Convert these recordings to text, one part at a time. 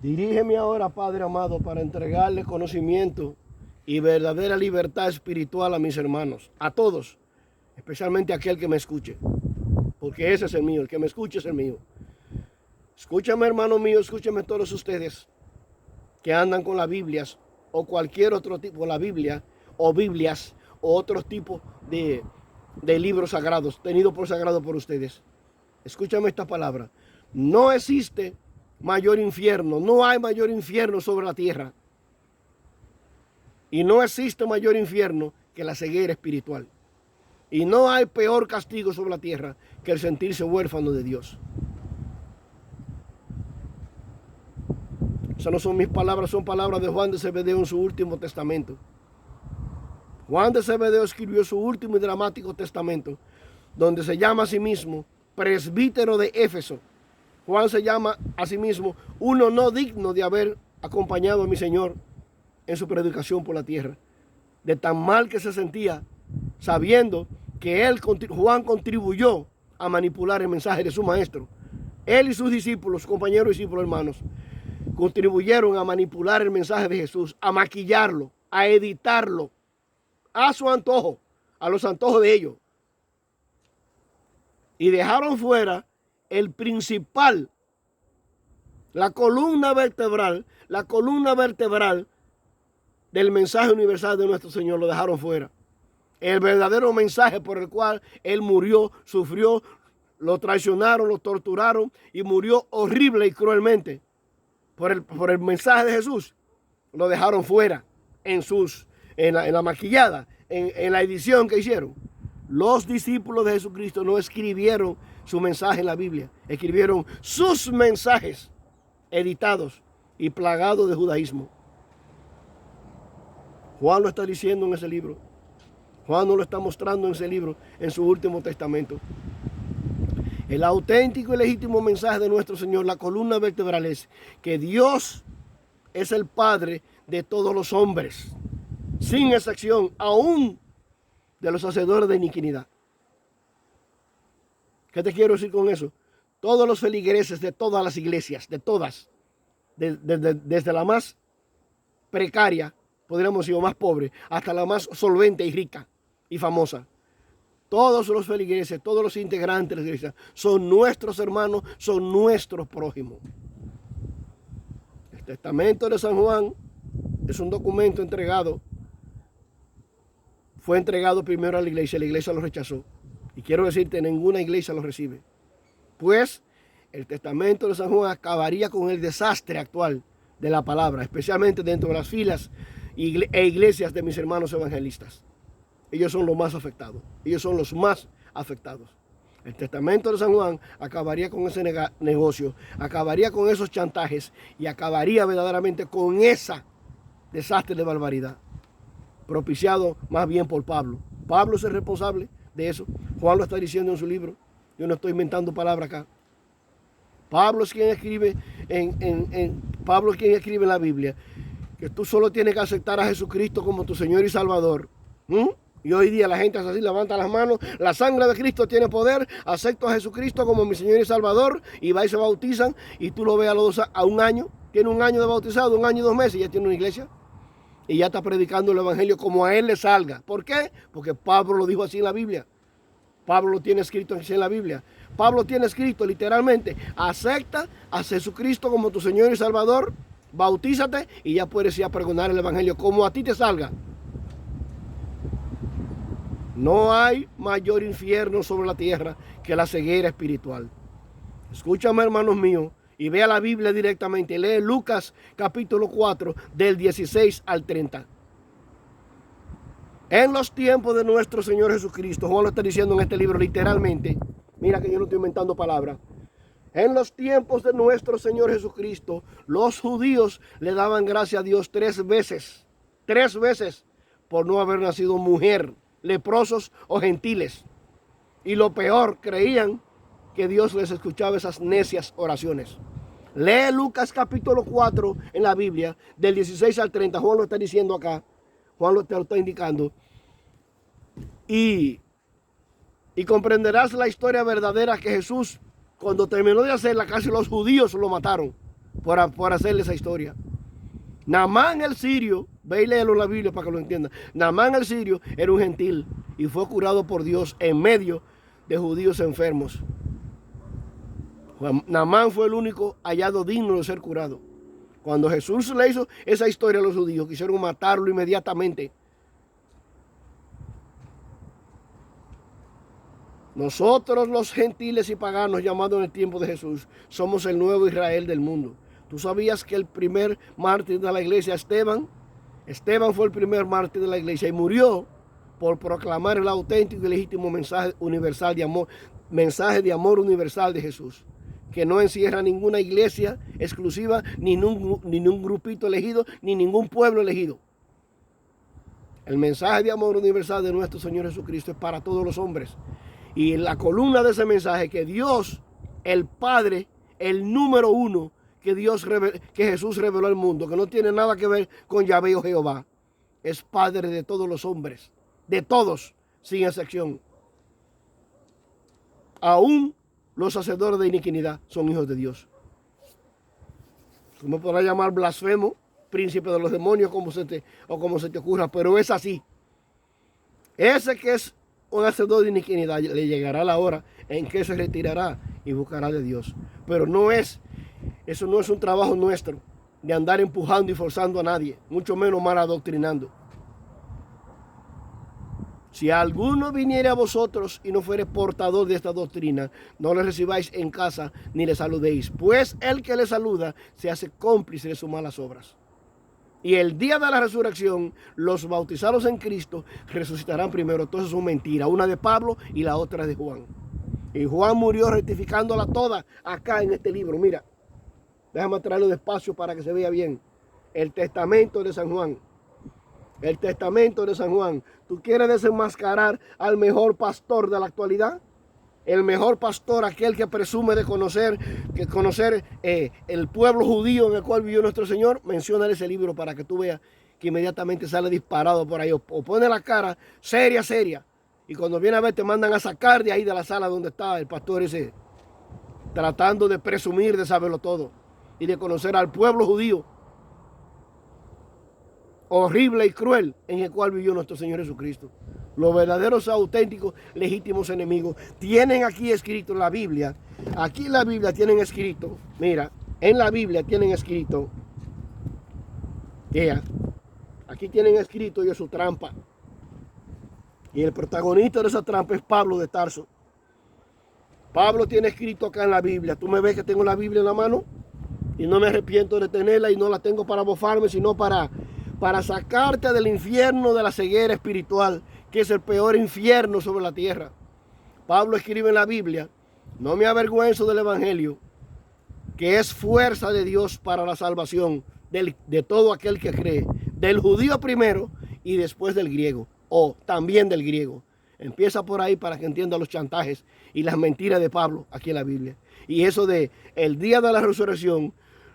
Dirígeme ahora, Padre amado, para entregarle conocimiento y verdadera libertad espiritual a mis hermanos, a todos, especialmente a aquel que me escuche, porque ese es el mío, el que me escuche es el mío. Escúchame, hermano mío, escúchame todos ustedes que andan con las Biblias o cualquier otro tipo, la Biblia o Biblias o otro tipo de libros sagrados, tenidos por sagrado por ustedes. Escúchame esta palabra. No existe mayor infierno, no hay mayor infierno sobre la tierra. Y no existe mayor infierno que la ceguera espiritual. Y no hay peor castigo sobre la tierra que el sentirse huérfano de Dios. Esas no son mis palabras, son palabras de Juan de Zebedeo en su último testamento. Juan de Zebedeo escribió su último y dramático testamento, donde se llama a sí mismo presbítero de Éfeso. Juan se llama a sí mismo uno no digno de haber acompañado a mi Señor en su predicación por la tierra. De tan mal que se sentía, sabiendo que Juan contribuyó a manipular el mensaje de su maestro. Él y sus discípulos, compañeros, discípulos, hermanos, contribuyeron a manipular el mensaje de Jesús, a maquillarlo, a editarlo, a su antojo, a los antojos de ellos. Y dejaron fuera el principal, la columna vertebral del mensaje universal de nuestro Señor, lo dejaron fuera. El verdadero mensaje por el cual Él murió, sufrió, lo traicionaron, lo torturaron y murió horrible y cruelmente. Por el mensaje de Jesús, lo dejaron fuera en la maquillada, en la edición que hicieron. Los discípulos de Jesucristo no escribieron su mensaje en la Biblia, escribieron sus mensajes editados y plagados de judaísmo. Juan lo está diciendo en ese libro. Juan nos lo está mostrando en ese libro, en su último testamento. El auténtico y legítimo mensaje de nuestro Señor, la columna vertebral, es que Dios es el Padre de todos los hombres, sin excepción, aún de los hacedores de iniquidad. ¿Qué te quiero decir con eso? Todos los feligreses de todas las iglesias, de todas, desde la más precaria, podríamos decir, o más pobre, hasta la más solvente y rica y famosa. Todos los feligreses, todos los integrantes de la iglesia son nuestros hermanos, son nuestros prójimos. El testamento de San Juan es un documento entregado. Fue entregado primero a la iglesia lo rechazó. Y quiero decirte, ninguna iglesia lo recibe. Pues el testamento de San Juan acabaría con el desastre actual de la palabra, especialmente dentro de las filas e iglesias de mis hermanos evangelistas. Ellos son los más afectados. Ellos son los más afectados. El testamento de San Juan acabaría con ese negocio, acabaría con esos chantajes y acabaría verdaderamente con ese desastre de barbaridad, propiciado más bien por Pablo. Pablo es el responsable de eso. Juan lo está diciendo en su libro. Yo no estoy inventando palabras acá. Pablo es quien escribe Pablo es quien escribe en la Biblia que tú solo tienes que aceptar a Jesucristo como tu Señor y Salvador. Y hoy día la gente así levanta las manos. La sangre de Cristo tiene poder. Acepto a Jesucristo como mi Señor y Salvador. Y va y se bautizan. Y tú lo ves a un año. Tiene un año de bautizado, 1 año y 2 meses. Y ya tiene una iglesia. Y ya está predicando el evangelio como a él le salga. ¿Por qué? Porque Pablo lo dijo así en la Biblia. Pablo lo tiene escrito así en la Biblia. Pablo tiene escrito literalmente: acepta a Jesucristo como tu Señor y Salvador. Bautízate y ya puedes ir a pregonar el evangelio como a ti te salga. No hay mayor infierno sobre la tierra que la ceguera espiritual. Escúchame, hermanos míos, y vea la Biblia directamente. Lee Lucas capítulo 4 del 16 al 30. En los tiempos de nuestro Señor Jesucristo, Juan lo está diciendo en este libro literalmente. Mira que yo no estoy inventando palabras. En los tiempos de nuestro Señor Jesucristo, los judíos le daban gracias a Dios 3 veces. 3 veces por no haber nacido mujer, leprosos o gentiles. Y lo peor, creían que Dios les escuchaba esas necias oraciones. Lee Lucas capítulo 4 en la Biblia, del 16 al 30. Juan lo está diciendo acá. Juan lo está indicando. Y comprenderás la historia verdadera que Jesús, cuando terminó de hacerla, casi los judíos lo mataron. por hacerle esa historia. Naamán el sirio, ve y léelo en la Biblia para que lo entiendan. Naamán el sirio era un gentil y fue curado por Dios en medio de judíos enfermos. Naamán fue el único hallado digno de ser curado. Cuando Jesús le hizo esa historia a los judíos, quisieron matarlo inmediatamente. Nosotros los gentiles y paganos llamados en el tiempo de Jesús somos el nuevo Israel del mundo. ¿Tú sabías que el primer mártir de la iglesia, Esteban fue el primer mártir de la iglesia y murió por proclamar el auténtico y legítimo mensaje universal de amor universal de Jesús, que no encierra ninguna iglesia exclusiva, ni ningún grupito elegido, ni ningún pueblo elegido? El mensaje de amor universal de nuestro Señor Jesucristo es para todos los hombres. Y la columna de ese mensaje, que Dios, el Padre, el número uno, que Jesús reveló al mundo, que no tiene nada que ver con Yahvé o Jehová, es Padre de todos los hombres, de todos, sin excepción. Aún los hacedores de iniquidad son hijos de Dios. Tú me podrás llamar blasfemo, príncipe de los demonios, como se te ocurra, pero es así. Ese que es un hacedor de iniquidad, le llegará la hora en que se retirará y buscará de Dios. Pero eso no es un trabajo nuestro, de andar empujando y forzando a nadie, mucho menos mal adoctrinando. Si alguno viniere a vosotros y no fuere portador de esta doctrina, no le recibáis en casa ni le saludéis, pues el que le saluda se hace cómplice de sus malas obras. Y el día de la resurrección, los bautizados en Cristo resucitarán primero. Todo eso es una mentira, una de Pablo y la otra de Juan. Y Juan murió rectificándola toda acá en este libro. Mira, déjame traerlo despacio para que se vea bien. El testamento de San Juan. El testamento de San Juan. ¿Tú quieres desenmascarar al mejor pastor de la actualidad? El mejor pastor, aquel que presume de conocer el pueblo judío en el cual vivió nuestro Señor. Menciona ese libro para que tú veas que inmediatamente sale disparado por ahí. O pone la cara seria. Y cuando viene a ver, te mandan a sacar de ahí de la sala donde está el pastor ese, tratando de presumir de saberlo todo y de conocer al pueblo judío horrible y cruel en el cual vivió nuestro Señor Jesucristo. Los verdaderos, auténticos, legítimos enemigos tienen aquí escrito en la Biblia. Aquí en la Biblia tienen escrito, mira, en la Biblia tienen escrito, aquí tienen escrito ellos su trampa. Y el protagonista de esa trampa es Pablo de Tarso. Pablo tiene escrito acá en la Biblia. Tú me ves que tengo la Biblia en la mano y no me arrepiento de tenerla, y no la tengo para mofarme, sino para sacarte del infierno de la ceguera espiritual, que es el peor infierno sobre la tierra. Pablo escribe en la Biblia: no me avergüenzo del Evangelio, que es fuerza de Dios para la salvación de todo aquel que cree, del judío primero y después del griego, o también del griego. Empieza por ahí para que entienda los chantajes y las mentiras de Pablo aquí en la Biblia. Y eso de el día de la resurrección,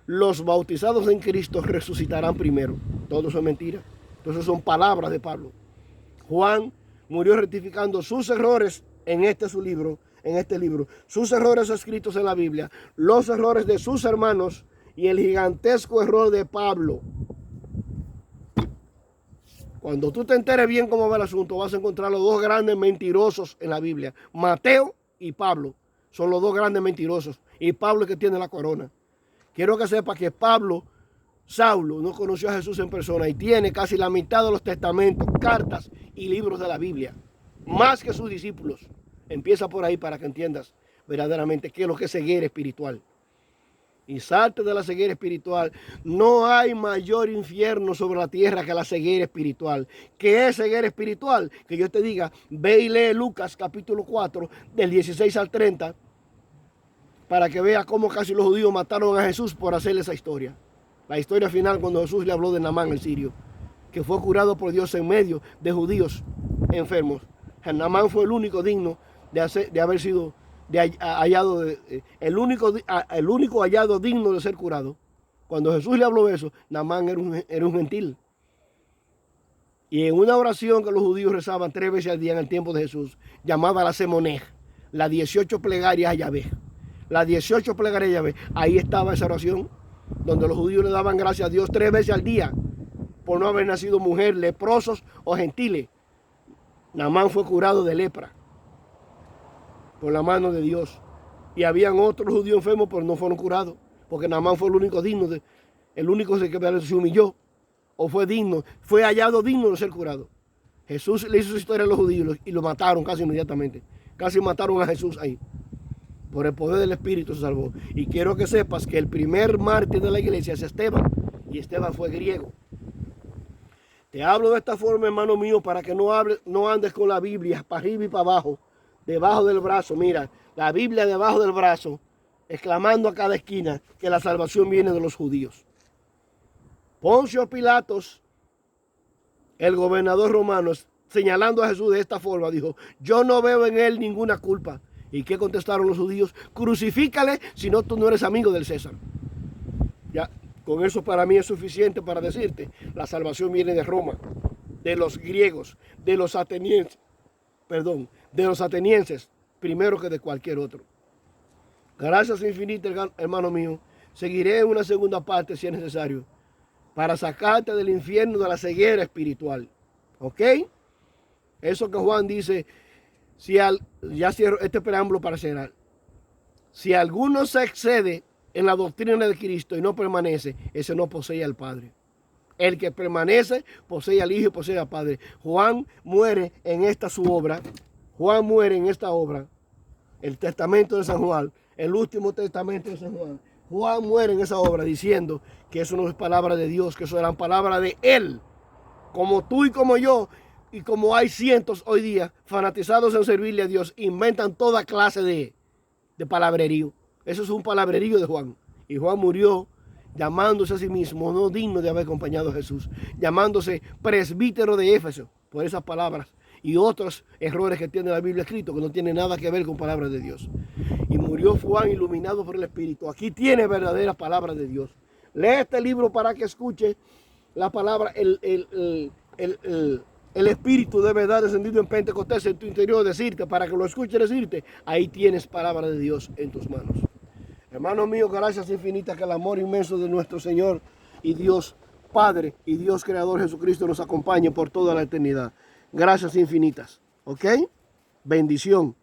los bautizados en Cristo resucitarán primero. Todo eso es mentira. Entonces son palabras de Pablo. Juan murió rectificando sus errores en este libro, sus errores escritos en la Biblia, los errores de sus hermanos y el gigantesco error de Pablo. Cuando tú te enteres bien cómo va el asunto, vas a encontrar los dos grandes mentirosos en la Biblia. Mateo y Pablo son los dos grandes mentirosos. Y Pablo es que tiene la corona. Quiero que sepa que Saulo, no conoció a Jesús en persona y tiene casi la mitad de los testamentos, cartas y libros de la Biblia. Más que sus discípulos. Empieza por ahí para que entiendas verdaderamente qué es lo que es ceguera espiritual. Y salte de la ceguera espiritual. No hay mayor infierno sobre la tierra que la ceguera espiritual. ¿Qué es ceguera espiritual? Que yo te diga, ve y lee Lucas capítulo 4, del 16 al 30, para que veas cómo casi los judíos mataron a Jesús por hacerle esa historia. La historia final cuando Jesús le habló de Naamán el sirio, que fue curado por Dios en medio de judíos enfermos. Naamán fue el único digno de haber sido hallado, el único hallado digno de ser curado. Cuando Jesús le habló de eso, Naamán era un gentil. Y en una oración que los judíos rezaban 3 veces al día en el tiempo de Jesús, llamada la Semonej, las 18 plegarias a Yahvé. Las 18 plegarias a Yahvé, ahí estaba esa oración. donde los judíos le daban gracias a Dios 3 veces al día por no haber nacido mujer, leprosos o gentiles. Naamán fue curado de lepra por la mano de Dios. Y habían otros judíos enfermos, pero no fueron curados, porque Naamán fue el único digno, el único que se humilló, o fue digno, fue hallado digno de ser curado. Jesús le hizo su historia a los judíos y lo mataron casi inmediatamente. Casi mataron a Jesús ahí. Por el poder del Espíritu se salvó. Y quiero que sepas que el primer mártir de la iglesia es Esteban, y Esteban fue griego. Te hablo de esta forma, hermano mío, para que no andes con la Biblia para arriba y para abajo, debajo del brazo. Mira, la Biblia debajo del brazo, exclamando a cada esquina que la salvación viene de los judíos. Poncio Pilatos, el gobernador romano, señalando a Jesús de esta forma, dijo: yo no veo en él ninguna culpa. ¿Y qué contestaron los judíos? Crucifícale, si no, tú no eres amigo del César. Ya, con eso para mí es suficiente para decirte, la salvación viene de Roma, de los griegos, de los atenienses, primero que de cualquier otro. Gracias infinitas, hermano mío. Seguiré en una segunda parte si es necesario, para sacarte del infierno de la ceguera espiritual. ¿Ok? Eso que Juan dice, ya cierro este preámbulo para cerrar. Si alguno se excede en la doctrina de Cristo y no permanece, ese no posee al Padre. El que permanece posee al Hijo y posee al Padre. Juan muere en esta su obra. Juan muere en esta obra. El testamento de San Juan. El último testamento de San Juan. Juan muere en esa obra diciendo que eso no es palabra de Dios, que eso eran palabras de Él. Como tú y como yo, y como hay cientos hoy día fanatizados en servirle a Dios, inventan toda clase de palabrerío. Eso es un palabrerío de Juan. Y Juan murió llamándose a sí mismo no digno de haber acompañado a Jesús, llamándose presbítero de Éfeso por esas palabras y otros errores que tiene la Biblia escrito que no tienen nada que ver con palabras de Dios. Y murió Juan iluminado por el Espíritu. Aquí tiene verdaderas palabras de Dios. Lee este libro para que escuche la palabra, el Espíritu de verdad descendido en Pentecostés en tu interior decirte, para que lo escuche decirte, ahí tienes palabra de Dios en tus manos. Hermano mío, gracias infinitas, que el amor inmenso de nuestro Señor y Dios Padre y Dios Creador Jesucristo nos acompañe por toda la eternidad. Gracias infinitas. ¿Ok? Bendición.